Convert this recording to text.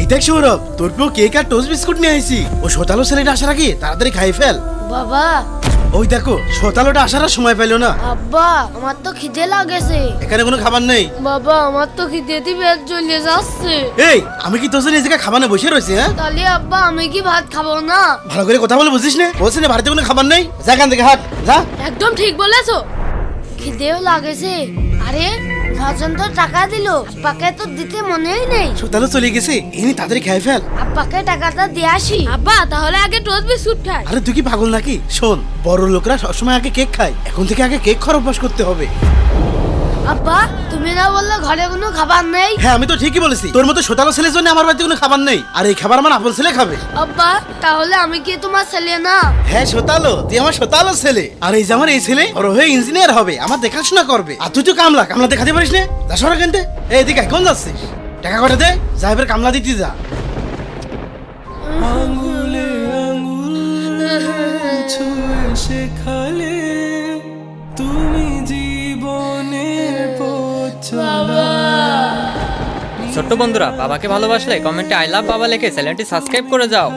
এই দেখ সৌরভ, তোর প্রিয় কেক আর টোস্ট বিস্কুট নিয়ে আইছি। ও শোতালো ছেলেটা আসার আগে তাড়াতাড়ি খাই ফেল। বাবা, ওই দেখো শোতালোটা আসার আর সময় পেল না। আব্বা আমার তো খিদে লাগেছে। এখানে কোনো খাবার নেই। বাবা আমার তো খিদেতে পেট জ্বলে যাচ্ছে। এই আমি কি তোর জন্য এই জায়গায় খাবার না বসে রয়েছি? হ্যাঁ, তাহলে আব্বা আমি কি ভাত খাবো না? ভালো করে কথা বলে বুঝিস না? বলছি না বাড়িতে কোনো খাবার নেই, যা এখান থেকে হাট যা। একদম ঠিক বলেছো, খিদেও লাগেছে। আরে রাজন তো টাকা দিলো, আব্বাকে তো দিতে মনেই নেই। শোতালো চলে গেছে, এনে তাড়াতাড়ি খাই ফেল। আব্বাকে টাকাটা দিয়ে আসি। আব্বা তাহলে আগে টোস্ট বিস্কুট খাই। আরে তুই কি পাগল নাকি? শোন, বড় লোকরা সবসময় আগে কেক খায়, এখন থেকে আগে কেক খাওয়ার অভ্যাস করতে হবে। আব্বা তুমি না বললে ঘরে কোনো খাবার নেই? হ্যাঁ আমি তো ঠিকই বলেছি, তোর মতো শোতালো ছেলের জন্য আমার বাড়িতে কোনো খাবার নেই, আর এই খাবার আমার আপন ছেলে খাবে। আব্বা তাহলে আমি কি তোমার ছেলে না? হ্যাঁ শোতালো, তুই আমার শোতালো ছেলে। আর এই যে আমার এই ছেলে বড় হয়ে ইঞ্জিনিয়ার হবে, আমার দেখাশোনা করবে। আর তুই তো কামলা কামলা দেখাতে পারিস না, যা সরা কেনতে। এই এদিকে কোন যাচ্ছিস? টাকা কটা দে, যা এবার কামলা দিতে যা। আঙুলে আঙুল ছুঁয়ে শেখালে তুমি জীবনের পথ চলা। ছোট্ট বন্ধুরা, বাবাকে ভালোবাসলে কমেন্টে আই লাভ বাবা লিখে চ্যানেলটি সাবস্ক্রাইব করে যাও।